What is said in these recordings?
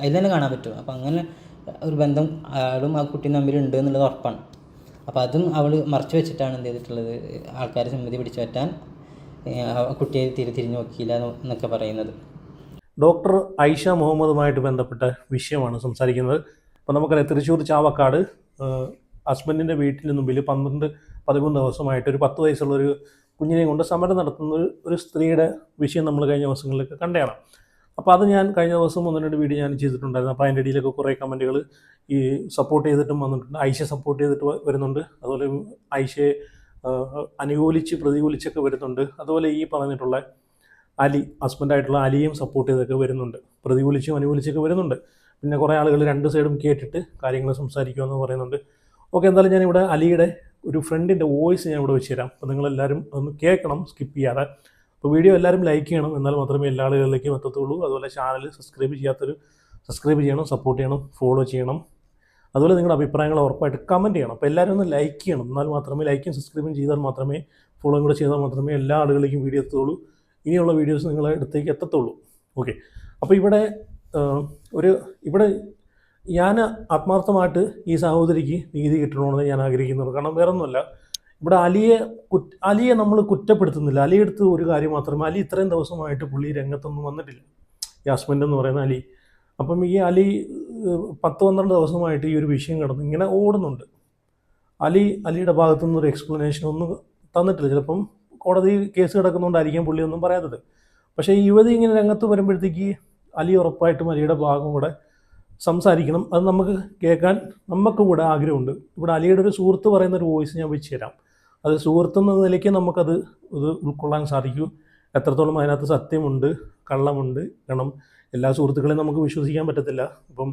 അതിൽ തന്നെ കാണാൻ പറ്റും. അപ്പോൾ അങ്ങനെ ഒരു ബന്ധം അയാളും ആ കുട്ടിയും തമ്മിലുണ്ട് എന്നുള്ളത് ഉറപ്പാണ്. അപ്പോൾ അതും അവൾ മറച്ചു വെച്ചിട്ടാണ് എന്ത് ചെയ്തിട്ടുള്ളത്, ആൾക്കാരെ സമ്മതി പിടിച്ചു പറ്റാൻ കുട്ടിയെ തിരിഞ്ഞു നോക്കിയില്ല എന്നൊക്കെ പറയുന്നത്. ഡോക്ടർ ഐഷ മുഹമ്മദുമായിട്ട് ബന്ധപ്പെട്ട വിഷയമാണ് സംസാരിക്കുന്നത്. അപ്പോൾ നമുക്കറിയാം, തൃശ്ശൂർ ചാവക്കാട് ഹസ്ബൻഡിൻ്റെ വീട്ടിന് മുമ്പിൽ 12-13 ദിവസമായിട്ട് ഒരു 10 വയസ്സുള്ളൊരു കുഞ്ഞിനെ കൊണ്ട് സമരം നടത്തുന്ന ഒരു സ്ത്രീയുടെ വിഷയം നമ്മൾ കഴിഞ്ഞ ദിവസങ്ങളിലൊക്കെ കണ്ടതാണ്. അപ്പോൾ അത് ഞാൻ കഴിഞ്ഞ ദിവസം 1-2 വീഡിയോ ഞാൻ ചെയ്തിട്ടുണ്ടായിരുന്നു. അപ്പോൾ അതിൻ്റെ ഇടയിലൊക്കെ കുറേ കമൻറ്റുകൾ ഈ സപ്പോർട്ട് ചെയ്തിട്ടും വന്നിട്ടുണ്ട്. ഐഷ സപ്പോർട്ട് ചെയ്തിട്ട് വരുന്നുണ്ട്, അതുപോലെ ഐഷയെ അനുകൂലിച്ച് പ്രതികൂലിച്ചൊക്കെ വരുന്നുണ്ട്. അതുപോലെ ഈ പറഞ്ഞിട്ടുള്ള അലി, ഹസ്ബൻഡായിട്ടുള്ള അലിയും സപ്പോർട്ട് ചെയ്തൊക്കെ വരുന്നുണ്ട്, പ്രതികൂലിച്ചും അനുകൂലിച്ചൊക്കെ വരുന്നുണ്ട്. പിന്നെ കുറേ ആളുകൾ രണ്ട് സൈഡും കേട്ടിട്ട് കാര്യങ്ങൾ സംസാരിക്കുമെന്ന് പറയുന്നുണ്ട്. ഓക്കെ, എന്തായാലും ഞാനിവിടെ അലിയുടെ ഒരു ഫ്രണ്ടിൻ്റെ വോയിസ് ഞാൻ ഇവിടെ വെച്ച് തരാം. അപ്പോൾ നിങ്ങളെല്ലാവരും ഒന്ന് കേൾക്കണം, സ്കിപ്പ് ചെയ്യാതെ. അപ്പോൾ വീഡിയോ എല്ലാവരും ലൈക്ക് ചെയ്യണം, എന്നാൽ മാത്രമേ എല്ലാ ആളുകളിലേക്കും എത്തത്തുള്ളൂ. അതുപോലെ ചാനൽ സബ്സ്ക്രൈബ് ചെയ്യണം, സപ്പോർട്ട് ചെയ്യണം, ഫോളോ ചെയ്യണം. അതുപോലെ നിങ്ങളുടെ അഭിപ്രായങ്ങൾ ഉറപ്പായിട്ട് കമൻറ്റ് ചെയ്യണം. അപ്പോൾ എല്ലാവരും ഒന്ന് ലൈക്ക് ചെയ്യണം, എന്നാൽ മാത്രമേ, ലൈക്കും സബ്സ്ക്രൈബും ചെയ്താൽ മാത്രമേ, ഫോളോയും കൂടെ ചെയ്താൽ മാത്രമേ എല്ലാ ആളുകളിലേക്കും വീഡിയോ എത്തുള്ളൂ, ഇനിയുള്ള വീഡിയോസ് നിങ്ങളെ അടുത്തേക്ക് എത്തത്തുള്ളൂ. ഓക്കെ, അപ്പോൾ ഇവിടെ ഞാൻ ആത്മാർത്ഥമായിട്ട് ഈ സഹോദരിക്ക് നീതി കിട്ടണമെന്ന് ഞാൻ ആഗ്രഹിക്കുന്നുള്ളൂ. കാരണം വേറെ ഒന്നുമല്ല, ഇവിടെ അലിയെ നമ്മൾ കുറ്റപ്പെടുത്തുന്നില്ല. അലിയെടുത്ത് ഒരു കാര്യം മാത്രമേ, അലി ഇത്രയും ദിവസമായിട്ട് പുള്ളി രംഗത്തൊന്നും വന്നിട്ടില്ല, ഈ ഹസ്ബൻഡ് എന്ന് പറയുന്ന അലി. അപ്പം ഈ അലി 10-12 ദിവസമായിട്ട് ഈ ഒരു വിഷയം കിടന്ന് ഇങ്ങനെ ഓടുന്നുണ്ട്. അലിയുടെ ഭാഗത്തുനിന്ന് ഒരു എക്സ്പ്ലനേഷൻ ഒന്നും തന്നിട്ടില്ല. ചിലപ്പം കോടതി കേസ് കിടക്കുന്നുകൊണ്ടായിരിക്കും പുള്ളി ഒന്നും പറയാത്തത്. പക്ഷേ ഈ യുവതി ഇങ്ങനെ രംഗത്ത് വരുമ്പോഴത്തേക്ക് അലി ഉറപ്പായിട്ടും അലിയുടെ ഭാഗം കൂടെ സംസാരിക്കണം. അത് നമുക്ക് കേൾക്കാൻ നമുക്ക് കൂടെ ആഗ്രഹമുണ്ട്. ഇവിടെ അലിയുടെ ഒരു സുഹൃത്ത് പറയുന്ന ഒരു വോയിസ് ഞാൻ വെച്ച് തരാം. അത് സുഹൃത്തെന്ന നിലയ്ക്ക് നമുക്കത് ഉൾക്കൊള്ളാൻ സാധിക്കും. എത്രത്തോളം അതിനകത്ത് സത്യമുണ്ട്, കള്ളമുണ്ട്. കാരണം എല്ലാ സുഹൃത്തുക്കളെയും നമുക്ക് വിശ്വസിക്കാൻ പറ്റത്തില്ല. ഇപ്പം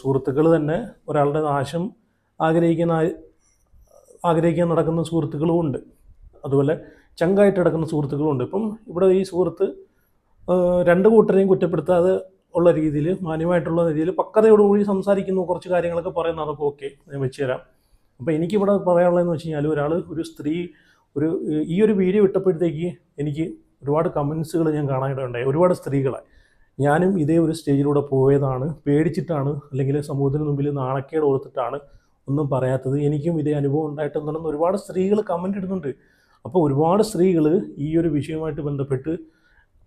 സുഹൃത്തുക്കൾ തന്നെ ഒരാളുടെ നാശം ആഗ്രഹിക്കാൻ നടക്കുന്ന സുഹൃത്തുക്കളും ഉണ്ട്, അതുപോലെ ചങ്കായിട്ട് നടക്കുന്ന സുഹൃത്തുക്കളും ഉണ്ട്. ഇപ്പം ഇവിടെ ഈ സുഹൃത്ത് രണ്ട് കൂട്ടരെയും കുറ്റപ്പെടുത്താതെ ഉള്ള രീതിയിൽ, മാന്യമായിട്ടുള്ള രീതിയിൽ പക്വതയോടുകൂടി സംസാരിക്കുന്നു, കുറച്ച് കാര്യങ്ങളൊക്കെ പറയുന്നു. അതൊക്കെ ഓക്കെ, ഞാൻ വെച്ച് തരാം. അപ്പോൾ എനിക്കിവിടെ പറയാനുള്ളതെന്ന് വെച്ച് കഴിഞ്ഞാൽ, ഒരു സ്ത്രീ ഈ ഒരു വീഡിയോ ഇട്ടപ്പോഴത്തേക്ക് എനിക്ക് ഒരുപാട് കമൻസുകൾ ഞാൻ കാണാനിടയുണ്ടായി. ഒരുപാട് സ്ത്രീകളെ, ഞാനും ഇതേ ഒരു സ്റ്റേജിലൂടെ പോയതാണ്, പേടിച്ചിട്ടാണ്, അല്ലെങ്കിൽ സമൂഹത്തിന് മുമ്പിൽ നാണക്കേട് ഓർത്തിട്ടാണ് ഒന്നും പറയാത്തത്, എനിക്കും ഇതേ അനുഭവം ഉണ്ടായിട്ടുണ്ടെന്ന് ഒരുപാട് സ്ത്രീകൾ കമൻ്റ് ഇടുന്നുണ്ട്. അപ്പോൾ ഒരുപാട് സ്ത്രീകൾ ഈ ഒരു വിഷയവുമായിട്ട് ബന്ധപ്പെട്ട്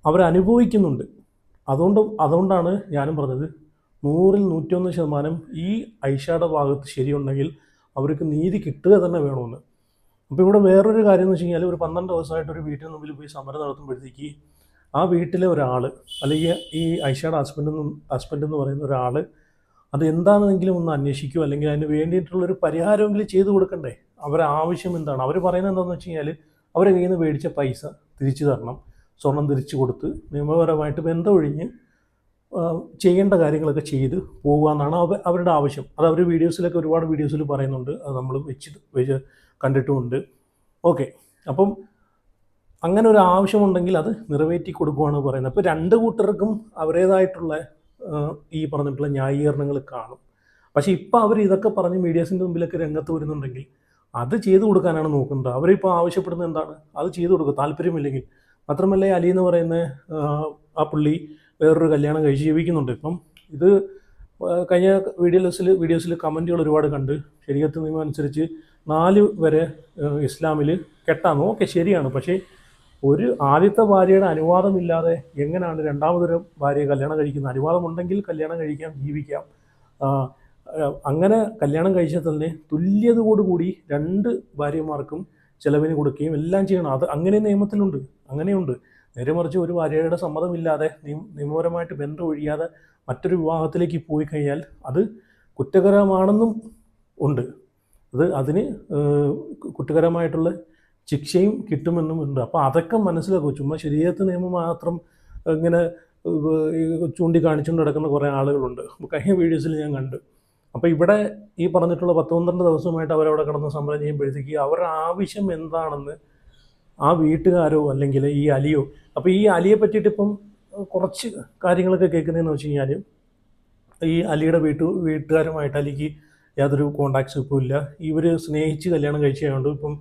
അവരനുഭവിക്കുന്നുണ്ട്. അതുകൊണ്ടാണ് ഞാനും പറഞ്ഞത്, 100-101% ഈ ഐഷയുടെ ഭാഗത്ത് ശരിയുണ്ടെങ്കിൽ അവർക്ക് നീതി കിട്ടുക തന്നെ വേണമെന്ന്. അപ്പോൾ ഇവിടെ വേറൊരു കാര്യം എന്ന് വെച്ച് കഴിഞ്ഞാൽ, ഒരു 12 ദിവസമായിട്ട് ഒരു വീട്ടിന് മുമ്പിൽ പോയി സമരം നടത്തുമ്പോഴത്തേക്ക് ആ വീട്ടിലെ ഒരാൾ, അല്ലെങ്കിൽ ഈ ഐഷയുടെ ഹസ്ബൻഡ് എന്ന് പറയുന്ന ഒരാൾ അത് എന്താണെന്നെങ്കിലും ഒന്ന് അന്വേഷിക്കുമോ, അല്ലെങ്കിൽ അതിന് വേണ്ടിയിട്ടുള്ളൊരു പരിഹാരമെങ്കിലും ചെയ്തു കൊടുക്കണ്ടേ? അവരുടെ ആവശ്യം എന്താണ്? അവർ പറയുന്നത് എന്താണെന്ന് വെച്ച് കഴിഞ്ഞാൽ, അവരെ കയ്യിൽ നിന്ന് മേടിച്ച പൈസ തിരിച്ചു തരണം, സ്വർണം തിരിച്ചു കൊടുത്ത് നിയമപരമായിട്ട് ബന്ധമൊഴിഞ്ഞ് ചെയ്യേണ്ട കാര്യങ്ങളൊക്കെ ചെയ്ത് പോകുക എന്നാണ് അവരുടെ ആവശ്യം. അത് അവർ ഒരുപാട് വീഡിയോസിൽ പറയുന്നുണ്ട്, അത് നമ്മൾ വെച്ച് കണ്ടിട്ടുമുണ്ട്. ഓക്കെ, അപ്പം അങ്ങനെ ഒരു ആവശ്യമുണ്ടെങ്കിൽ അത് നിറവേറ്റി കൊടുക്കുകയാണ് പറയുന്നത്. അപ്പോൾ രണ്ട് കൂട്ടർക്കും അവരുടേതായിട്ടുള്ള ഈ പറഞ്ഞിട്ടുള്ള ന്യായീകരണങ്ങൾ കാണും. പക്ഷേ ഇപ്പോൾ അവർ ഇതൊക്കെ പറഞ്ഞ് മീഡിയാസിൻ്റെ മുമ്പിലൊക്കെ രംഗത്ത് വരുന്നുണ്ടെങ്കിൽ അത് ചെയ്തു കൊടുക്കാനാണ് നോക്കുന്നത്. അവരിപ്പോൾ ആവശ്യപ്പെടുന്നത് എന്താണ്? അത് ചെയ്തു കൊടുക്കുക, താല്പര്യമില്ലെങ്കിൽ. മാത്രമല്ല, അലി എന്ന് പറയുന്ന ആ പുള്ളി വേറൊരു കല്യാണം കഴിച്ച് ജീവിക്കുന്നുണ്ട്. ഇപ്പം ഇത് കഴിഞ്ഞ വീഡിയോസിൽ കമൻറ്റുകൾ ഒരുപാട് കണ്ട്, ശരീഅത്ത് നിയമം അനുസരിച്ച് 4 വരെ ഇസ്ലാമിൽ കെട്ടാന്ന്. ഓക്കെ, ശരിയാണ്. പക്ഷേ ആദ്യത്തെ ഭാര്യയുടെ അനുവാദമില്ലാതെ എങ്ങനെയാണ് രണ്ടാമതൊരു ഭാര്യയെ കല്യാണം കഴിക്കുന്നത്? അനുവാദമുണ്ടെങ്കിൽ കല്യാണം കഴിക്കാം, ജീവിക്കാം. അങ്ങനെ കല്യാണം കഴിച്ചാൽ തന്നെ തുല്യതയോടുകൂടി 2 ഭാര്യമാർക്കും ചിലവിന് കൊടുക്കുകയും എല്ലാം ചെയ്യണം. അത് അങ്ങനെ നിയമത്തിലുണ്ട്, അങ്ങനെയുണ്ട്. നേരെ മറിച്ച് ഒരു ഭാര്യയുടെ സമ്മതമില്ലാതെ, നിയമപരമായിട്ട് ബന്ധം ഒഴിയാതെ മറ്റൊരു വിവാഹത്തിലേക്ക് പോയി കഴിഞ്ഞാൽ അത് കുറ്റകരമാണെന്നും ഉണ്ട്. അതിന് കുറ്റകരമായിട്ടുള്ള ശിക്ഷയും കിട്ടുമെന്നും ഉണ്ട്. അപ്പോൾ അതൊക്കെ മനസ്സിലാക്കും. ചുമ്മാ ശരീരത്ത് നിയമം മാത്രം ഇങ്ങനെ ചൂണ്ടിക്കാണിച്ചുകൊണ്ട് നടക്കുന്ന കുറേ ആളുകളുണ്ട്, കഴിഞ്ഞ വീഡിയോസിൽ ഞാൻ കണ്ടു. അപ്പോൾ ഇവിടെ ഈ പറഞ്ഞിട്ടുള്ള 10-12 ദിവസമായിട്ട് അവരവിടെ കിടന്ന് സമരം ചെയ്യുമ്പോഴത്തേക്ക് അവരുടെ ആവശ്യം എന്താണെന്ന് ആ വീട്ടുകാരോ അല്ലെങ്കിൽ ഈ അലിയോ, അപ്പോൾ ഈ അലിയെ പറ്റിയിട്ട് ഇപ്പം കുറച്ച് കാര്യങ്ങളൊക്കെ കേൾക്കുന്നതെന്ന് വെച്ച് കഴിഞ്ഞാൽ, ഈ അലിയുടെ വീട്ടുകാരുമായിട്ട് അലിക്ക് യാതൊരു കോണ്ടാക്ട്സും ഇപ്പോൾ ഇല്ല. ഇവർ സ്നേഹിച്ച് കല്യാണം കഴിച്ചതുകൊണ്ട് ഇപ്പം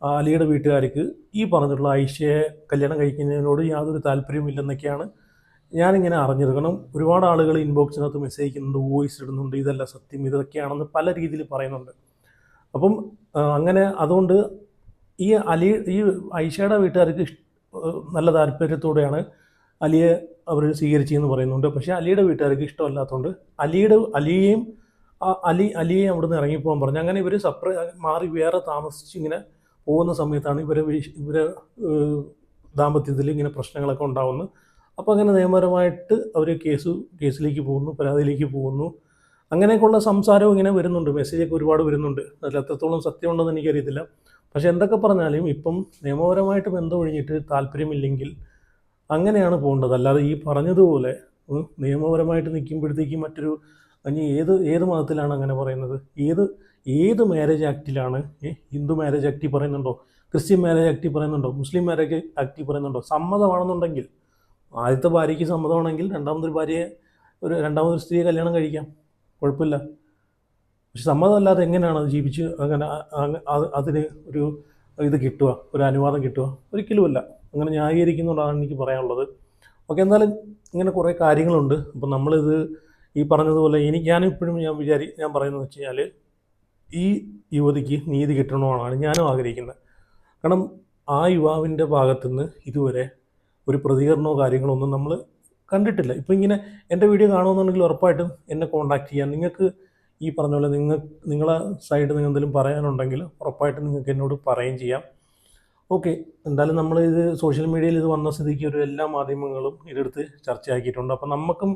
അലിയുടെ വീട്ടുകാർക്ക് ഈ പറഞ്ഞിട്ടുള്ള ഐഷയെ കല്യാണം കഴിക്കുന്നതിനോട് യാതൊരു താല്പര്യമില്ലെന്നൊക്കെയാണ് ഞാനിങ്ങനെ അറിഞ്ഞത്. കാരണം ഒരുപാട് ആളുകൾ ഇൻബോക്സിനകത്ത് മെസ്സേജ് അയക്കുന്നുണ്ട്, വോയിസ് ഇടുന്നുണ്ട്, ഇതല്ല സത്യം, ഇതൊക്കെയാണെന്ന് പല രീതിയിൽ പറയുന്നുണ്ട്. അപ്പം അങ്ങനെ അതുകൊണ്ട് ഈ ഐഷയുടെ വീട്ടുകാർക്ക് നല്ല താല്പര്യത്തോടെയാണ് അലിയെ അവർ സ്വീകരിച്ചതെന്ന് പറയുന്നുണ്ട്. പക്ഷേ അലിയുടെ വീട്ടുകാർക്ക് ഇഷ്ടമല്ലാത്തതുകൊണ്ട് അലിയെ അവിടുന്ന് ഇറങ്ങിപ്പോകാൻ പറഞ്ഞു. അങ്ങനെ ഇവർ മാറി വേറെ താമസിച്ച് ഇങ്ങനെ പോകുന്ന സമയത്താണ് ഇവരെ ദാമ്പത്യത്തിൽ ഇങ്ങനെ പ്രശ്നങ്ങളൊക്കെ ഉണ്ടാകുന്നു. അപ്പോൾ അങ്ങനെ നിയമപരമായിട്ട് അവർ കേസിലേക്ക് പോകുന്നു, പരാതിയിലേക്ക് പോകുന്നു. അങ്ങനെയൊക്കെയുള്ള സംസാരവും ഇങ്ങനെ വരുന്നുണ്ട്, മെസ്സേജൊക്കെ ഒരുപാട് വരുന്നുണ്ട്. അതിൽ എത്രത്തോളം സത്യമുണ്ടെന്ന് എനിക്കറിയത്തില്ല. പക്ഷേ എന്തൊക്കെ പറഞ്ഞാലും ഇപ്പം നിയമപരമായിട്ട് ബന്ധം ഒഴിഞ്ഞിട്ട് താല്പര്യമില്ലെങ്കിൽ അങ്ങനെയാണ് പോകേണ്ടത്. അല്ലാതെ ഈ പറഞ്ഞതുപോലെ നിയമപരമായിട്ട് നിൽക്കുമ്പോഴത്തേക്കും ഇനി ഏത് മതത്തിലാണ് അങ്ങനെ പറയുന്നത്? ഏത് മാരേജ് ആക്റ്റിലാണ്? ഹിന്ദു മാരേജ് ആക്റ്റിൽ പറയുന്നുണ്ടോ? ക്രിസ്ത്യൻ മാരേജ് ആക്റ്റിൽ പറയുന്നുണ്ടോ? മുസ്ലിം മാരേജ് ആക്റ്റിൽ പറയുന്നുണ്ടോ? സമ്മതമാണെന്നുണ്ടെങ്കിൽ, ആദ്യത്തെ ഭാര്യയ്ക്ക് സമ്മതമാണെങ്കിൽ രണ്ടാമതൊരു സ്ത്രീയെ കല്യാണം കഴിക്കാം, കുഴപ്പമില്ല. പക്ഷെ സമ്മതമല്ലാതെ എങ്ങനെയാണ് അത് ജീവിച്ച് അങ്ങനെ അതിന് ഇത് കിട്ടുക, ഒരു അനുവാദം കിട്ടുക? ഒരിക്കലുമല്ല. അങ്ങനെ ന്യായീകരിക്കുന്നുള്ളതാണ് എനിക്ക് പറയാനുള്ളത്. ഓക്കെ, എന്നാലും ഇങ്ങനെ കുറേ കാര്യങ്ങളുണ്ട്. അപ്പം നമ്മളിത് ഈ പറഞ്ഞതുപോലെ ഞാനിപ്പോഴും ഞാൻ പറയുന്നത് വെച്ച് കഴിഞ്ഞാൽ ഈ യുവതിക്ക് നീതി കിട്ടണമെന്നാണ് ഞാനും ആഗ്രഹിക്കുന്നത്. കാരണം ആ യുവാവിൻ്റെ ഭാഗത്തുനിന്ന് ഇതുവരെ ഒരു പ്രതികരണമോ കാര്യങ്ങളോ ഒന്നും നമ്മൾ കണ്ടിട്ടില്ല. ഇപ്പോൾ ഇങ്ങനെ എൻ്റെ വീഡിയോ കാണുമെന്നുണ്ടെങ്കിൽ ഉറപ്പായിട്ടും എന്നെ കോൺടാക്റ്റ് ചെയ്യാം. നിങ്ങൾക്ക് ഈ പറഞ്ഞ പോലെ നിങ്ങളെ സൈഡ് നിങ്ങൾ എന്തെങ്കിലും പറയാനുണ്ടെങ്കിൽ ഉറപ്പായിട്ടും നിങ്ങൾക്ക് എന്നോട് പറയുകയും ചെയ്യാം. ഓക്കെ, എന്തായാലും നമ്മളിത് സോഷ്യൽ മീഡിയയിൽ ഇത് വന്ന സ്ഥിതിക്ക് എല്ലാ മാധ്യമങ്ങളും ഇതെടുത്ത് ചർച്ചയാക്കിയിട്ടുണ്ട്. അപ്പം നമുക്കും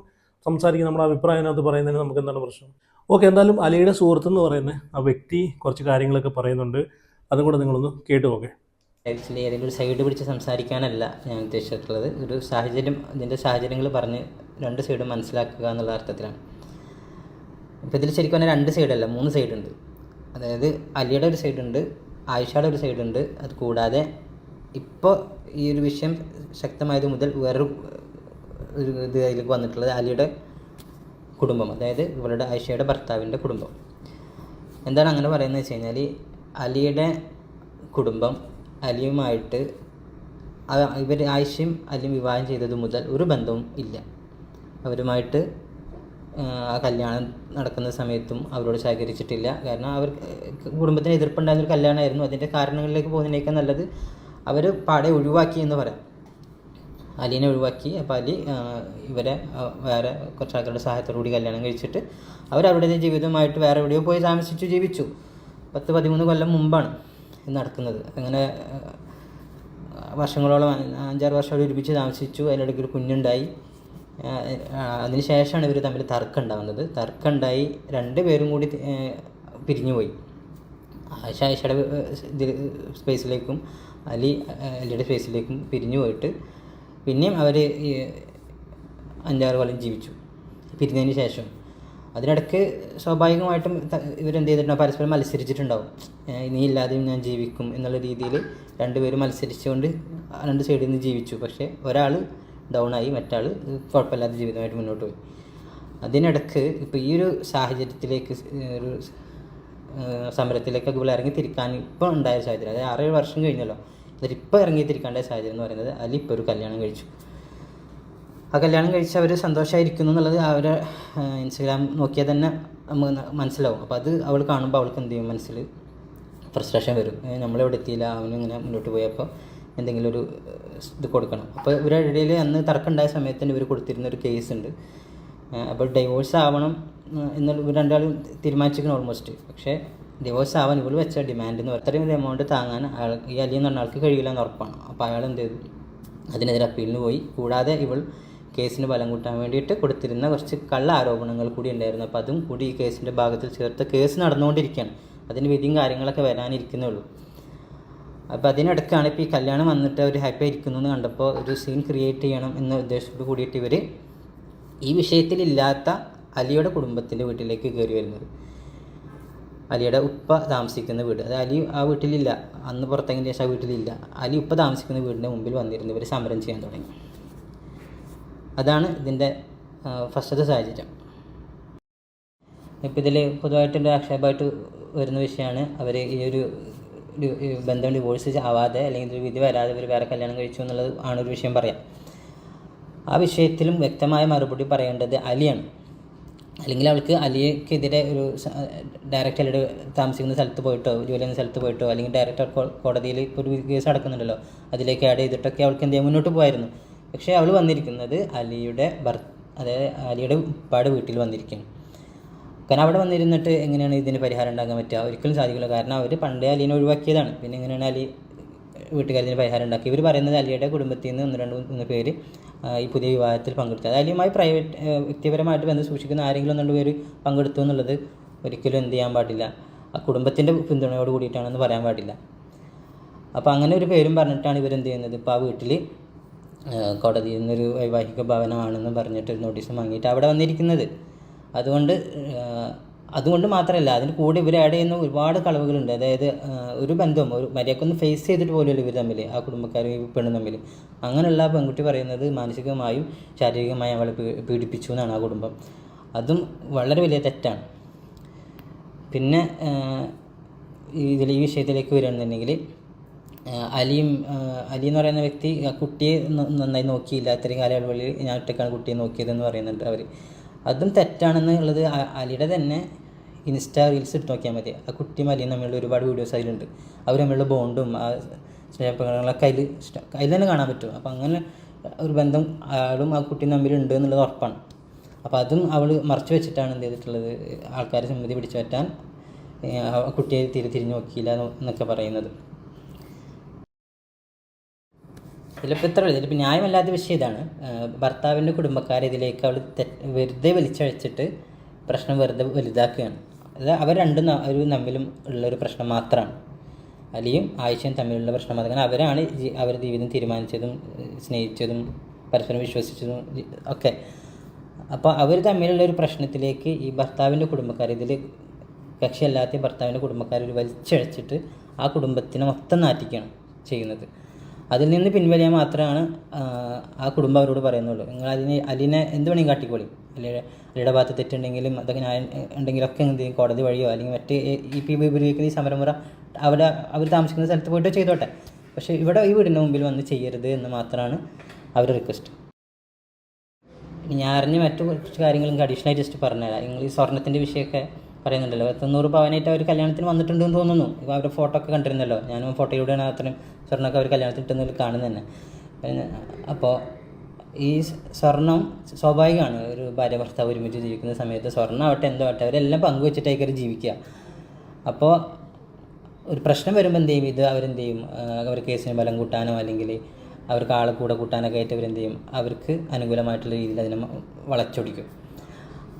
സംസാരിക്കും, നമ്മുടെ അഭിപ്രായം അതിനകത്ത് പറയുന്നതിന് നമുക്ക് എന്താണ് പ്രശ്നം? ഓക്കെ, എന്തായാലും അലിയുടെ സുഹൃത്തെന്ന് പറയുന്ന ആ വ്യക്തി കുറച്ച് കാര്യങ്ങളൊക്കെ പറയുന്നുണ്ട്, അതും കൂടെ നിങ്ങളൊന്ന് കേട്ടു നോക്കേ. ആക്ച്വലി ഏതെങ്കിലും ഒരു സൈഡ് പിടിച്ച് സംസാരിക്കാനല്ല ഞാൻ ഉദ്ദേശിച്ചിട്ടുള്ളത്. ഒരു ഇതിൻ്റെ സാഹചര്യങ്ങൾ പറഞ്ഞ് രണ്ട് സൈഡും മനസ്സിലാക്കുക എന്നുള്ള അർത്ഥത്തിലാണ്. ഇപ്പോൾ ഇതിൽ ശരിക്കും പറഞ്ഞാൽ 2 സൈഡല്ല, 3 സൈഡുണ്ട്. അതായത് അലിയുടെ ഒരു സൈഡുണ്ട്, ആയിഷയുടെ ഒരു സൈഡുണ്ട്. അത് കൂടാതെ ഇപ്പോൾ ഈ ഒരു വിഷയം ശക്തമായത് മുതൽ വേറൊരു ഇത് അതിലേക്ക് വന്നിട്ടുള്ളത് അലിയുടെ കുടുംബം, അതായത് ഇവരുടെ ആയിഷയുടെ ഭർത്താവിൻ്റെ കുടുംബം. എന്താണ് അങ്ങനെ പറയുന്നത് വെച്ച് കഴിഞ്ഞാൽ, അലിയുടെ കുടുംബം അലിയുമായിട്ട് ആയിഷയും അലിയും വിവാഹം ചെയ്തത് മുതൽ ഒരു ബന്ധവും ഇല്ല. അവരുമായിട്ട് ആ കല്യാണം നടക്കുന്ന സമയത്തും അവരോട് സഹകരിച്ചിട്ടില്ല. കാരണം കുടുംബത്തിന് എതിർപ്പുണ്ടായിരുന്നൊരു കല്യാണമായിരുന്നു. അതിൻ്റെ കാരണങ്ങളിലേക്ക് പോകുന്നതിനേക്കാൾ നല്ലത് അവർ പാടെ ഒഴിവാക്കി എന്ന് പറയാം. അലീനെ ഒഴിവാക്കി. അപ്പോൾ അലി ഇവരെ വേറെ കുറച്ച് ആൾക്കാരുടെ സഹായത്തോടുകൂടി കല്യാണം കഴിച്ചിട്ട് അവരവരുടെ ജീവിതമായിട്ട് വേറെ എവിടെയോ പോയി താമസിച്ചു ജീവിച്ചു. 10-13 കൊല്ലം മുമ്പാണ് ഇത് നടക്കുന്നത്. അങ്ങനെ വർഷങ്ങളോളം 5-6 വർഷം അവർ ഒരുമിച്ച് താമസിച്ചു. അതിനിടയ്ക്ക് ഒരു കുഞ്ഞുണ്ടായി. അതിന് ശേഷമാണ് ഇവർ തമ്മിൽ തർക്കം ഉണ്ടാകുന്നത്. തർക്കം ഉണ്ടായി 2 പേരും കൂടി പിരിഞ്ഞുപോയി. ആയിഷയുടെ സ്പേസിലേക്കും അലിയുടെ സ്പേസിലേക്കും പിരിഞ്ഞു പോയിട്ട് പിന്നെയും അവർ 5-6 കൊല്ലം ജീവിച്ചു പിരിഞ്ഞതിന് ശേഷം. അതിനിടയ്ക്ക് സ്വാഭാവികമായിട്ടും ഇവരെന്ത് ചെയ്തിട്ടുണ്ടാവും, പരസ്പരം മത്സരിച്ചിട്ടുണ്ടാവും. നീ ഇല്ലാതെയും ഞാൻ ജീവിക്കും എന്നുള്ള രീതിയിൽ 2 പേരും മത്സരിച്ചുകൊണ്ട് 2 സൈഡിൽ നിന്ന് ജീവിച്ചു. പക്ഷേ ഒരാൾ ഡൗണായി, മറ്റാൾ കുഴപ്പമില്ലാത്ത ജീവിതമായിട്ട് മുന്നോട്ട് പോയി. അതിനിടയ്ക്ക് ഇപ്പോൾ ഈ ഒരു സാഹചര്യത്തിലേക്ക് ഒരു സമരത്തിലേക്കൊക്കെ ഇവിടെ ഇറങ്ങി തിരിക്കാൻ ഇപ്പോൾ ഉണ്ടായ സാഹചര്യം, അതായത് 6-7 വർഷം കഴിഞ്ഞല്ലോ, എന്നിട്ട് ഇപ്പോൾ ഇറങ്ങി തിരിക്കേണ്ട സാഹചര്യം എന്ന് പറയുന്നത് അലി ഇപ്പോൾ ഒരു കല്യാണം കഴിച്ചു. ആ കല്യാണം കഴിച്ച് അവർ സന്തോഷമായിരിക്കുന്നു എന്നുള്ളത് അവരെ ഇൻസ്റ്റഗ്രാം നോക്കിയാൽ തന്നെ നമുക്ക് മനസ്സിലാവും. അപ്പോൾ അത് അവൾ കാണുമ്പോൾ അവൾക്ക് എന്ത് ചെയ്യും, മനസ്സിൽ ഫ്രസ്ട്രേഷൻ വരും. നമ്മളെവിടെ എത്തിയില്ല, അവനിങ്ങനെ മുന്നോട്ട് പോയപ്പോൾ എന്തെങ്കിലും ഒരു ഇത് കൊടുക്കണം. അപ്പോൾ ഇവരുടെ ഇടയിൽ അന്ന് തർക്കമുണ്ടായ സമയത്ത് തന്നെ ഇവർ കൊടുത്തിരുന്നൊരു കേസുണ്ട്. അപ്പോൾ ഡൈവോഴ്സ് ആവണം എന്നുള്ള ഇവർ രണ്ടാളും തീരുമാനിച്ചിരിക്കണം ഓൾമോസ്റ്റ്. പക്ഷേ ഡിവോഴ്സ് ആവാൻ ഇവൾ വെച്ച ഡിമാൻഡ് എന്ന് പറഞ്ഞാൽ അത്രയും ഒരു എമൗണ്ട് താങ്ങാൻ ഈ അലി എന്ന് പറഞ്ഞ ആൾക്ക് കഴിയില്ല എന്ന് ഉറപ്പാണ്. അപ്പോൾ അയാൾ എന്ത് ചെയ്തു, അതിനെതിരെ അപ്പീലിന് പോയി. കൂടാതെ ഇവൾ കേസിന് ബലം കൂട്ടാൻ വേണ്ടിയിട്ട് കൊടുത്തിരുന്ന കുറച്ച് കള്ള ആരോപണങ്ങൾ കൂടി ഉണ്ടായിരുന്നു. അപ്പോൾ അതും കൂടി ഈ കേസിൻ്റെ ഭാഗത്തിൽ ചേർത്ത് കേസ് നടന്നുകൊണ്ടിരിക്കുകയാണ്. അതിന് വിധിയും കാര്യങ്ങളൊക്കെ വരാനിരിക്കുന്നേ ഉള്ളൂ. അപ്പോൾ അതിനിടയ്ക്കാണ് ഇപ്പോൾ ഈ കല്യാണം വന്നിട്ട് അവർ ഹാപ്പി ആയിരിക്കുന്നു എന്ന് കണ്ടപ്പോൾ ഒരു സീൻ ക്രിയേറ്റ് ചെയ്യണം എന്ന ഉദ്ദേശത്തോട് കൂടിയിട്ട് ഇവർ ഈ വിഷയത്തിലില്ലാത്ത അലിയുടെ കുടുംബത്തിൻ്റെ വീട്ടിലേക്ക് കയറി വരുന്നത്. അലിയുടെ ഉപ്പ താമസിക്കുന്ന വീട്, അത് അലി ആ വീട്ടിലില്ല, അന്ന് പുറത്തെങ്കിലും ശേഷം ആ വീട്ടിലില്ല. അലി ഉപ്പ താമസിക്കുന്ന വീടിൻ്റെ മുമ്പിൽ വന്നിരുന്നു ഇവർ സമരം ചെയ്യാൻ തുടങ്ങി. അതാണ് ഇതിൻ്റെ ഫസ്റ്റത്തെ സാഹചര്യം. ഇപ്പോൾ ഇതിൽ പൊതുവായിട്ടുള്ള ആക്ഷേപമായിട്ട് വരുന്ന വിഷയമാണ് അവർ ഈ ഒരു ബന്ധം ഡിവോഴ്സ് ആവാതെ അല്ലെങ്കിൽ ഒരു വിധി വരാതെ ഇവർ വേറെ കല്യാണം കഴിച്ചു എന്നുള്ളത് ആണൊരു വിഷയം പറയാം. ആ വിഷയത്തിലും വ്യക്തമായ മറുപടി പറയേണ്ടത് അലിയാണ്. അല്ലെങ്കിൽ അവൾക്ക് അലിയെക്കെതിരെ ഒരു ഡയറക്റ്റ് അലിയുടെ താമസിക്കുന്ന സ്ഥലത്ത് പോയിട്ടോ ജോലി ചെയ്യുന്ന സ്ഥലത്ത് പോയിട്ടോ അല്ലെങ്കിൽ ഡയറക്റ്റ് കോടതിയിൽ ഇപ്പോൾ ഒരു കേസ് നടക്കുന്നുണ്ടല്ലോ അതിലേക്ക് ആഡ് ചെയ്തിട്ടൊക്കെ അവൾക്ക് എന്ത് ചെയ്യാൻ മുന്നോട്ട് പോകായിരുന്നു. പക്ഷേ അവൾ വന്നിരിക്കുന്നത് അലിയുടെ അതായത് അലിയുടെ ഉപ്പാട് വീട്ടിൽ വന്നിരിക്കുകയാണ്. കാരണം അവിടെ വന്നിരുന്നിട്ട് എങ്ങനെയാണ് ഇതിന് പരിഹാരം ഉണ്ടാക്കാൻ പറ്റുക? ഒരിക്കലും സാധിക്കില്ല. കാരണം അവർ പണ്ടേ അലീനെ ഒഴിവാക്കിയതാണ്. പിന്നെ എങ്ങനെയാണ് അലി വീട്ടുകാരിന് പരിഹാരം ഉണ്ടാക്കി? ഇവർ പറയുന്നത് അലിയുടെ കുടുംബത്തിൽ നിന്ന് 2-3 പേര് ഈ പുതിയ വിവാഹത്തിൽ പങ്കെടുത്തു. അത് അലിയുമായി വ്യക്തിപരമായിട്ട് ബന്ധം സൂക്ഷിക്കുന്ന ആരെങ്കിലും 2 പേര് പങ്കെടുത്തു എന്നുള്ളത് ഒരിക്കലും എന്ത് ചെയ്യാൻ പാടില്ല, ആ കുടുംബത്തിൻ്റെ പിന്തുണയോട് കൂടിയിട്ടാണെന്ന് പറയാൻ പാടില്ല. അപ്പോൾ അങ്ങനെ ഒരു പേരും പറഞ്ഞിട്ടാണ് ഇവരെന്ത് ചെയ്യുന്നത്, ഇപ്പോൾ ആ വീട്ടിൽ കോടതിയിൽ നിന്നൊരു വൈവാഹിക ഭവനമാണെന്ന് പറഞ്ഞിട്ട് നോട്ടീസ് വാങ്ങിയിട്ട് അവിടെ വന്നിരിക്കുന്നത്. അതുകൊണ്ട് മാത്രമല്ല, അതിന് കൂടെ ഇവർ ആഡ് ചെയ്യുന്ന ഒരുപാട് കളവുകളുണ്ട്. അതായത് ഒരു ബന്ധം ഒരു മര്യാദക്കൊന്ന് ഫേസ് ചെയ്തിട്ട് പോലും ഇവർ തമ്മിൽ, ആ കുടുംബക്കാരും ഈ പെണ്ണും തമ്മിൽ. അങ്ങനെയുള്ള പെൺകുട്ടി പറയുന്നത് മാനസികമായും ശാരീരികമായും അവളെ പീഡിപ്പിച്ചു എന്നാണ് ആ കുടുംബം. അതും വളരെ വലിയ തെറ്റാണ്. പിന്നെ ഈ വിഷയത്തിലേക്ക് വരികയാണെന്നുണ്ടെങ്കിൽ അലി എന്ന് പറയുന്ന വ്യക്തി ആ കുട്ടിയെ നന്നായി നോക്കിയില്ല, ഇത്രയും കാലയളവിൽ ഞാൻ ഒറ്റക്കാണ് കുട്ടിയെ നോക്കിയതെന്ന് പറയുന്നുണ്ട് അവർ. അതും തെറ്റാണെന്നുള്ളത് അലിയുടെ തന്നെ ഇൻസ്റ്റാ റീൽസ് ഇട്ട് നോക്കിയാൽ മതി. ആ കുട്ടിയും അലിയും തമ്മിലുള്ള ഒരുപാട് വീഡിയോസ് അതിലുണ്ട്. അവർ തമ്മിലുള്ള ബോണ്ടും ആ സ്നേഹപ്രകടനങ്ങളൊക്കെ അതിൽ തന്നെ കാണാൻ പറ്റും. അപ്പോൾ അങ്ങനെ ഒരു ബന്ധം അയാളും ആ കുട്ടിയും തമ്മിലുണ്ട് എന്നുള്ളത് ഉറപ്പാണ്. അപ്പോൾ അതും അവൾ മറച്ചു വെച്ചിട്ടാണ് എന്ത് ചെയ്തിട്ടുള്ളത്, ആൾക്കാരെ സമ്മതി പിടിച്ചു പറ്റാൻ കുട്ടിയെ തിരിഞ്ഞു നോക്കിയില്ല എന്നൊക്കെ പറയുന്നത്. ഇതിലിപ്പോൾ ന്യായമല്ലാത്ത വിഷയം ഇതാണ്. ഭർത്താവിൻ്റെ കുടുംബക്കാരെ ഇതിലേക്ക് അവൾ വെറുതെ വലിച്ചഴിച്ചിട്ട് പ്രശ്നം വെറുതെ വലുതാക്കുകയാണ്. അത് അവർ രണ്ടും തമ്മിലും ഉള്ളൊരു പ്രശ്നം മാത്രമാണ്. അലിയും ആയിഷയും തമ്മിലുള്ള പ്രശ്നം മാത്രമാണ്. അവരാണ് അവരുടെ ജീവിതം തീരുമാനിച്ചതും സ്നേഹിച്ചതും പരസ്പരം വിശ്വസിച്ചതും ഒക്കെ. അപ്പോൾ അവർ തമ്മിലുള്ള ഒരു പ്രശ്നത്തിലേക്ക് ഈ ഭർത്താവിൻ്റെ കുടുംബക്കാർ, ഇതിൽ കക്ഷിയല്ലാത്ത ഭർത്താവിൻ്റെ കുടുംബക്കാർ ഒരു വലിച്ചഴിച്ചിട്ട് ആ കുടുംബത്തിനെ മൊത്തം നാറ്റിക്കുകയാണ് ചെയ്യുന്നത്. അതിൽ നിന്ന് പിൻവലിയാൻ മാത്രമാണ് ആ കുടുംബം അവരോട് പറയുന്നുള്ളൂ. നിങ്ങൾ അലിനെ എന്ത് വേണമെങ്കിൽ കാട്ടിക്കോളി, അലിയുടെ ഭാഗത്ത് തെറ്റുണ്ടെങ്കിലും അതൊക്കെ ഞാൻ ഉണ്ടെങ്കിലൊക്കെ എന്ത് ചെയ്യും, കോടതി വഴിയോ അല്ലെങ്കിൽ മറ്റ് ഉപയോഗിക്കുന്ന ഈ സമരമുറ അവർ താമസിക്കുന്ന സ്ഥലത്ത് പോയിട്ട് ചെയ്തോട്ടെ. പക്ഷേ ഇവിടെ ഈ വീടിൻ്റെ മുമ്പിൽ വന്ന് ചെയ്യരുത് എന്ന് മാത്രമാണ് അവരുടെ റിക്വസ്റ്റ്. ഞാൻ അറിഞ്ഞ മറ്റു കുറച്ച് കാര്യങ്ങളും അഡീഷണലായി ജസ്റ്റ് പറഞ്ഞുതരാം. നിങ്ങൾ ഈ സ്വർണ്ണത്തിൻ്റെ വിഷയമൊക്കെ പറയുന്നുണ്ടല്ലോ, 900 പവനായിട്ട് അവർ കല്യാണത്തിന് വന്നിട്ടുണ്ടെന്ന് തോന്നുന്നു. ഇപ്പോൾ അവരുടെ ഫോട്ടോ ഒക്കെ കണ്ടിരുന്നല്ലോ. ഞാനും ഫോട്ടോയിലൂടെയാണ് അത്രയും സ്വർണ്ണമൊക്കെ അവർ കല്യാണത്തിന് ഇട്ടെന്ന് കാണുന്നത് തന്നെ. അപ്പോൾ ഈ സ്വർണം സ്വാഭാവികമാണ്. ഒരു ഭാര്യ ഭർത്താവ് ഒരുമിച്ച് ജീവിക്കുന്ന സമയത്ത് സ്വർണ്ണം ആവട്ടെ എന്തോ ആവട്ടെ അവരെല്ലാം പങ്കുവെച്ചിട്ടായിരിക്കും അവർ ജീവിക്കുക. അപ്പോൾ ഒരു പ്രശ്നം വരുമ്പോൾ എന്ത് ചെയ്യും, ഇത് അവരെന്ത് ചെയ്യും, അവർ കേസിന് ബലം കൂട്ടാനോ അല്ലെങ്കിൽ അവർക്ക് ആളെ കൂടെ കൂട്ടാനൊക്കെ ആയിട്ട് അവരെന്ത് ചെയ്യും, അവർക്ക് അനുകൂലമായിട്ടുള്ള രീതിയിൽ അതിനെ വളച്ചൊടിക്കും.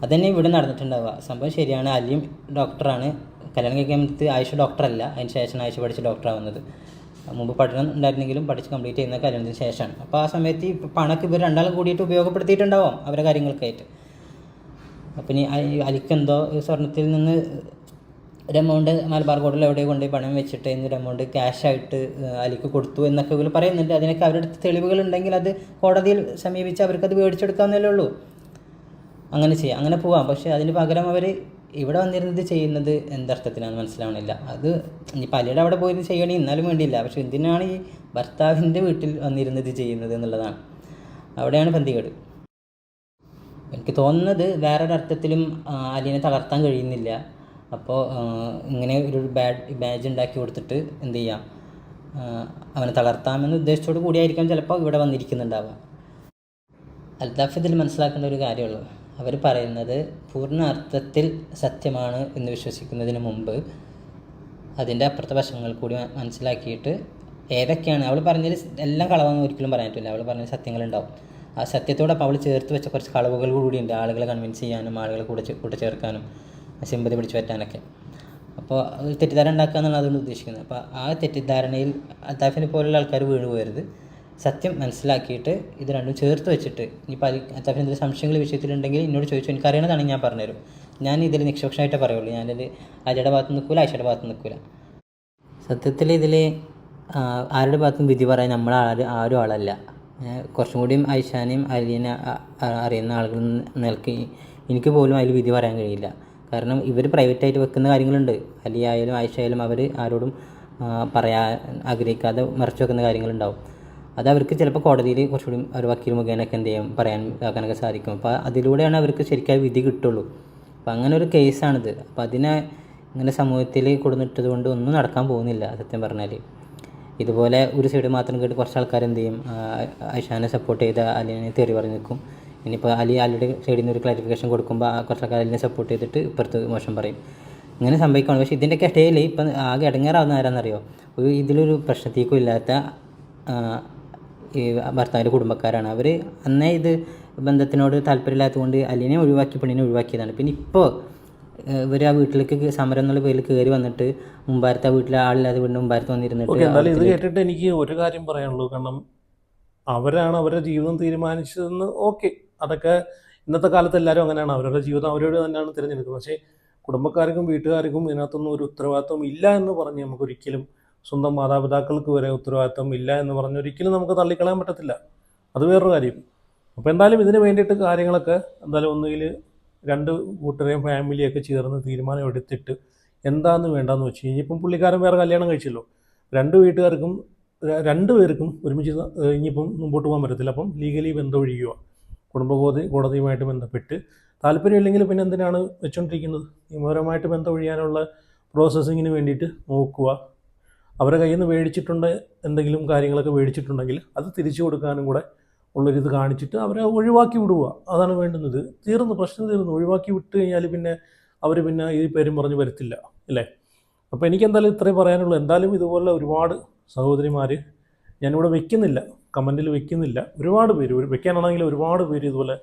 അതുതന്നെ ഇവിടെ നടന്നിട്ടുണ്ടാവുക. സംഭവം ശരിയാണ്. അലിയും ഡോക്ടറാണ്. കല്യാണം കഴിക്കുമ്പോൾ ആയിഷ ഡോക്ടറല്ല, അതിന് ശേഷം ആയിഷ പഠിച്ച് ഡോക്ടറാവുന്നത്. മുമ്പ് പഠനം ഉണ്ടായിരുന്നെങ്കിലും പഠിച്ച് കംപ്ലീറ്റ് ചെയ്യുന്ന കല്യാണത്തിന് ശേഷമാണ്. അപ്പോൾ ആ സമയത്ത് ഈ പണമൊക്കെ ഇവർ രണ്ടാളും കൂടിയിട്ട് ഉപയോഗപ്പെടുത്തിയിട്ടുണ്ടാവും അവരുടെ കാര്യങ്ങൾക്കായിട്ട്. അപ്പം ഇനി അലിക്കെന്തോ സ്വർണ്ണത്തിൽ നിന്ന് ഒരു എമൗണ്ട് മലബാർ ഗോൾഡിൽ എവിടെ കൊണ്ടുപോയി പണം വെച്ചിട്ട് എന്നൊരു എമൗണ്ട് ക്യാഷായിട്ട് അലിക്ക് കൊടുത്തു എന്നൊക്കെ ഇവർ പറയുന്നുണ്ട്. അതിനൊക്കെ അവരുടെ തെളിവുകളുണ്ടെങ്കിൽ അത് കോടതിയിൽ സമീപിച്ച് അവർക്കത് മേടിച്ചെടുക്കാവുന്നതല്ലേ ഉള്ളൂ. അങ്ങനെ ചെയ്യാം, അങ്ങനെ പോവാം. പക്ഷേ അതിന് പകരം അവർ ഇവിടെ വന്നിരുന്നത് ചെയ്യുന്നത് എന്തർത്ഥത്തിനാണെന്ന് മനസ്സിലാവണില്ല. അത് ഇനി പലരുടെ അവിടെ പോയി ചെയ്യണേ എന്നാലും വേണ്ടിയില്ല. പക്ഷെ എന്തിനാണ് ഈ ഭർത്താവിൻ്റെ വീട്ടിൽ വന്നിരുന്നത് ചെയ്യുന്നത് എന്നുള്ളതാണ്. അവിടെയാണ് പന്തികേട്. എനിക്ക് തോന്നുന്നത് വേറൊരർത്ഥത്തിലും അലിനെ തളർത്താൻ കഴിയുന്നില്ല. അപ്പോൾ ഇങ്ങനെ ഒരു ബാഡ്ജ് ഉണ്ടാക്കി കൊടുത്തിട്ട് എന്ത് ചെയ്യാം, അവനെ തളർത്താമെന്ന ഉദ്ദേശത്തോടു കൂടിയായിരിക്കാം ചിലപ്പോൾ ഇവിടെ വന്നിരിക്കുന്നുണ്ടാവുക. അൽതാഫ് ഇതിൽ മനസ്സിലാക്കേണ്ട ഒരു കാര്യമുള്ളൂ. അവർ പറയുന്നത് പൂർണ്ണ അർത്ഥത്തിൽ സത്യമാണ് എന്ന് വിശ്വസിക്കുന്നതിന് മുമ്പ് അതിൻ്റെ അപ്പുറത്തെ വശങ്ങൾ കൂടി മനസ്സിലാക്കിയിട്ട് ഏതൊക്കെയാണ് അവൾ പറഞ്ഞതിൽ എല്ലാം കളവെന്ന് ഒരിക്കലും പറയാൻ പറ്റില്ല. അവൾ പറഞ്ഞ സത്യങ്ങളുണ്ടാവും. ആ സത്യത്തോടൊപ്പം അവൾ ചേർത്ത് വെച്ച കുറച്ച് കളവുകൾ കൂടിയുണ്ട്, ആളുകളെ കൺവിൻസ് ചെയ്യാനും ആളുകളെ കൂടെ ചേർക്കാനും സിമ്പതി പിടിച്ചു പറ്റാനൊക്കെ. അപ്പോൾ തെറ്റിദ്ധാരണ ഉണ്ടാക്കുക എന്നാണ് അതുകൊണ്ട് ഉദ്ദേശിക്കുന്നത്. അപ്പോൾ ആ തെറ്റിദ്ധാരണയിൽ അൽതാഫിനെ പോലുള്ള ആൾക്കാർ വീണ് പോകരുത്. സത്യം മനസ്സിലാക്കിയിട്ട് ഇത് രണ്ടും ചേർത്ത് വെച്ചിട്ട് ഇനിയിപ്പോൾ അൽതാഫിന് എന്തെങ്കിലും സംശയങ്ങൾ വിഷയത്തിലുണ്ടെങ്കിൽ എന്നോട് ചോദിച്ചു, എനിക്കറിയണതാണ് ഞാൻ പറഞ്ഞുതരും. ഞാൻ ഇതിൽ നിഷ്പക്ഷമായിട്ടേ പറയുള്ളൂ. ഞാനിത് അലിയുടെ ഭാഗത്ത് നിൽക്കില്ല, ആയിഷയുടെ ഭാഗത്ത് നിൽക്കില്ല. സത്യത്തിൽ ഇതിൽ ആരുടെ ഭാഗത്തും വിധി പറയാൻ നമ്മൾ ആരും ആളല്ല. കുറച്ചും കൂടിയും ആയിഷാനെയും അലീനെ അറിയുന്ന ആളുകൾ നിൽക്കി എനിക്ക് പോലും അതിൽ വിധി പറയാൻ കഴിയില്ല. കാരണം ഇവർ പ്രൈവറ്റായിട്ട് വെക്കുന്ന കാര്യങ്ങളുണ്ട്. അലി ആയാലും ആയിഷ ആയാലും അവർ ആരോടും പറയാൻ ആഗ്രഹിക്കാതെ മറച്ചു വെക്കുന്ന കാര്യങ്ങളുണ്ടാവും. അത് അവർക്ക് ചിലപ്പോൾ കോടതിയിൽ കുറച്ചുകൂടി ഒരു വക്കീൽ മുഖേനൊക്കെ എന്ത് ചെയ്യാം പറയാൻ ഇതാക്കാനൊക്കെ സാധിക്കും. അപ്പോൾ അതിലൂടെയാണ് അവർക്ക് ശരിക്കും വിധി കിട്ടുള്ളൂ. അപ്പോൾ അങ്ങനെ ഒരു കേസാണിത്. അപ്പോൾ അതിനെ ഇങ്ങനെ സമൂഹത്തിൽ കൊടുന്നിട്ടത് കൊണ്ട് ഒന്നും നടക്കാൻ പോകുന്നില്ല സത്യം പറഞ്ഞാൽ. ഇതുപോലെ ഒരു സൈഡ് മാത്രം കേട്ട് കുറച്ച് ആൾക്കാർ എന്ത് ചെയ്യും, ഐഷാനെ സപ്പോർട്ട് ചെയ്ത അലിനെ തെറി പറഞ്ഞ് നിൽക്കും. ഇനിയിപ്പോൾ അലിയുടെ സൈഡിൽ നിന്ന് ഒരു ക്ലാരിഫിക്കേഷൻ കൊടുക്കുമ്പോൾ കുറച്ച് ആൾക്കാർ അലിനെ സപ്പോർട്ട് ചെയ്തിട്ട് ഇപ്പുറത്ത് മോശം പറയും. ഇങ്ങനെ സംഭവിക്കണം. പക്ഷേ ഇതിൻ്റെയൊക്കെ ഇടയിൽ ഇപ്പം ആകെ ഇടങ്ങേറാവുന്ന ആരാന്നറിയോ, ഇതിലൊരു പ്രശ്നത്തേക്കും ഇല്ലാത്ത ഈ ഭർത്താവിൻ്റെ കുടുംബക്കാരാണ്. അവർ അന്നേ ഇത് ബന്ധത്തിനോട് താല്പര്യമില്ലാത്തതുകൊണ്ട് അലിനെ ഒഴിവാക്കി പെണ്ണിനെ ഒഴിവാക്കിയതാണ്. പിന്നെ ഇപ്പോൾ ഇവർ ആ വീട്ടിലേക്ക് സമരം എന്നുള്ള പേരിൽ കയറി വന്നിട്ട് മുമ്പാരത്തെ ആ വീട്ടിലെ ആളില്ലാതെ വീടിന് മുമ്പാരത്ത് വന്നിരുന്നിട്ട് എന്നാലും ഇത് കേട്ടിട്ട് എനിക്ക് ഒരു കാര്യം പറയാനുള്ളൂ. കാരണം അവരാണ് അവരുടെ ജീവിതം തീരുമാനിച്ചതെന്ന് ഓക്കെ, അതൊക്കെ ഇന്നത്തെ കാലത്ത് എല്ലാവരും അങ്ങനെയാണ്, അവരുടെ ജീവിതം അവരോട് തന്നെയാണ് തിരഞ്ഞെടുക്കുന്നത്. പക്ഷേ കുടുംബക്കാർക്കും വീട്ടുകാർക്കും ഇതിനകത്തൊന്നും ഒരു ഉത്തരവാദിത്വം ഇല്ല എന്ന് പറഞ്ഞ് നമുക്കൊരിക്കലും, സ്വന്തം മാതാപിതാക്കൾക്ക് വരെ ഉത്തരവാദിത്വം ഇല്ല എന്ന് പറഞ്ഞൊരിക്കലും നമുക്ക് തള്ളിക്കളയാൻ പറ്റത്തില്ല. അത് വേറൊരു കാര്യം. അപ്പോൾ എന്തായാലും ഇതിന് വേണ്ടിയിട്ട് കാര്യങ്ങളൊക്കെ എന്തായാലും ഒന്നുകിൽ രണ്ട് കൂട്ടരെയും ഫാമിലിയൊക്കെ ചേർന്ന് തീരുമാനം എടുത്തിട്ട് എന്താണെന്ന് വേണ്ടെന്ന് വെച്ച് കഴിഞ്ഞാൽ, ഇപ്പം പുള്ളിക്കാരൻ വേറെ കല്യാണം കഴിച്ചല്ലോ, രണ്ടുപേർക്കും ഒരുമിച്ച് ഇനിയിപ്പം മുമ്പോട്ട് പോകാൻ പറ്റത്തില്ല. അപ്പം ലീഗലി ബന്ധം ഒഴിയുക, കോടതിയുമായിട്ട് ബന്ധപ്പെട്ട് താല്പര്യമില്ലെങ്കിൽ പിന്നെ എന്തിനാണ് വെച്ചുകൊണ്ടിരിക്കുന്നത്? നിയമപരമായിട്ട് ബന്ധം ഒഴിയാനുള്ള പ്രോസസ്സിങ്ങിന് വേണ്ടിയിട്ട് നോക്കുക. അവരെ കയ്യിൽ നിന്ന് മേടിച്ചിട്ടുണ്ട്, എന്തെങ്കിലും കാര്യങ്ങളൊക്കെ മേടിച്ചിട്ടുണ്ടെങ്കിൽ അത് തിരിച്ചു കൊടുക്കാനും കൂടെ ഉള്ളൊരിത് കാണിച്ചിട്ട് അവരെ ഒഴിവാക്കി വിടുക. അതാണ് വേണ്ടുന്നത്. പ്രശ്നം തീർന്നു. ഒഴിവാക്കി വിട്ട് കഴിഞ്ഞാൽ പിന്നെ അവർ പിന്നെ ഈ പേരും പറഞ്ഞ് വരത്തില്ല അല്ലേ? അപ്പോൾ എനിക്കെന്തായാലും ഇത്രയും പറയാനുള്ളൂ. എന്തായാലും ഇതുപോലെ ഒരുപാട് സഹോദരിമാർ ഞാനിവിടെ വെക്കുന്നില്ല, കമൻറ്റിൽ വെക്കുന്നില്ല, ഒരുപാട് പേര് വെക്കാനാണെങ്കിൽ ഒരുപാട് പേര് ഇതുപോലെ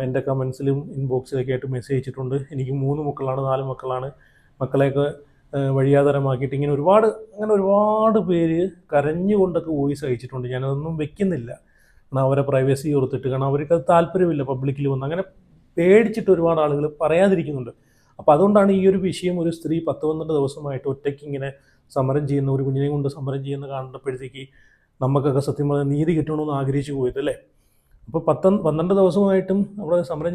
എൻ്റെ കമൻസിലും ഇൻബോക്സിലൊക്കെ ആയിട്ട് മെസ്സേജ് അയച്ചിട്ടുണ്ട്. എനിക്ക് 3 മക്കളാണ്, 4 മക്കളാണ്, മക്കളെയൊക്കെ വഴിയാധാരമാക്കിയിട്ട് ഇങ്ങനെ ഒരുപാട് പേര് കരഞ്ഞുകൊണ്ടൊക്കെ വോയിസ് അയച്ചിട്ടുണ്ട്. ഞാനതൊന്നും വെക്കുന്നില്ല, കാരണം അവരെ പ്രൈവസി ഓർത്തിട്ട്. കാരണം അവർക്കത് താല്പര്യമില്ല പബ്ലിക്കിൽ വന്ന്, അങ്ങനെ പേടിച്ചിട്ട് ഒരുപാട് ആളുകൾ പറയാതിരിക്കുന്നുണ്ട്. അപ്പോൾ അതുകൊണ്ടാണ് ഈ ഒരു വിഷയം ഒരു സ്ത്രീ 10-12 ദിവസമായിട്ട് ഒറ്റയ്ക്ക് ഇങ്ങനെ സമരം ചെയ്യുന്ന, ഒരു കുഞ്ഞിനെ കൊണ്ട് സമരം ചെയ്യുന്ന കണ്ടപ്പോഴത്തേക്ക് നമുക്കൊക്കെ സത്യം പറഞ്ഞാൽ നീതി കിട്ടണമെന്ന് ആഗ്രഹിച്ചു പോയതല്ലേ. അപ്പോൾ 12 ദിവസമായിട്ടും അവിടെ സമരം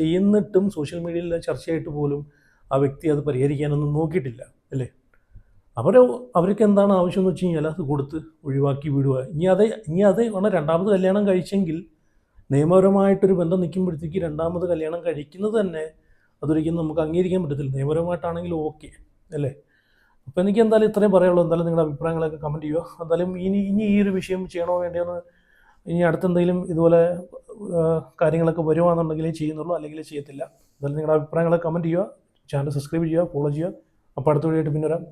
ചെയ്യുന്നിട്ടും സോഷ്യൽ മീഡിയയിൽ ചർച്ചയായിട്ട് പോലും ആ വ്യക്തി അത് പരിഹരിക്കാനൊന്നും നോക്കിയിട്ടില്ല അല്ലേ. അവർക്ക് എന്താണ് ആവശ്യം എന്ന് വെച്ച് കഴിഞ്ഞാൽ അത് കൊടുത്ത് ഒഴിവാക്കി വിടുക. ഇനി അതേ ആണ് രണ്ടാമത് കല്യാണം കഴിച്ചെങ്കിൽ നിയമപരമായിട്ടൊരു ബന്ധം നിൽക്കുമ്പോഴത്തേക്ക് രണ്ടാമത് കല്യാണം കഴിക്കുന്നത് തന്നെ അതൊരിക്കലും നമുക്ക് അംഗീകരിക്കാൻ പറ്റത്തില്ല. നിയമപരമായിട്ടാണെങ്കിൽ ഓക്കെ അല്ലേ. അപ്പോൾ എനിക്ക് എന്തായാലും ഇത്രയും പറയുള്ളൂ. എന്തായാലും നിങ്ങളുടെ അഭിപ്രായങ്ങളൊക്കെ കമൻറ്റ് ചെയ്യുക. എന്തായാലും ഇനി ഈ ഒരു വിഷയം ചെയ്യണോ വേണ്ടിയെന്ന്, ഇനി അടുത്തെന്തെങ്കിലും ഇതുപോലെ കാര്യങ്ങളൊക്കെ വരുവാണെന്നുണ്ടെങ്കിലേ ചെയ്യുന്നുള്ളൂ, അല്ലെങ്കിൽ ചെയ്യത്തില്ല. എന്തായാലും നിങ്ങളുടെ അഭിപ്രായങ്ങളൊക്കെ കമൻറ്റ് ചെയ്യുക, ചാനൽ സബ്സ്ക്രൈബ് ചെയ്യുക, ഫോളോ ചെയ്യുക. അപ്പോൾ അടുത്ത വീഡിയോ ആയിട്ട് പിന്നെ വരാം.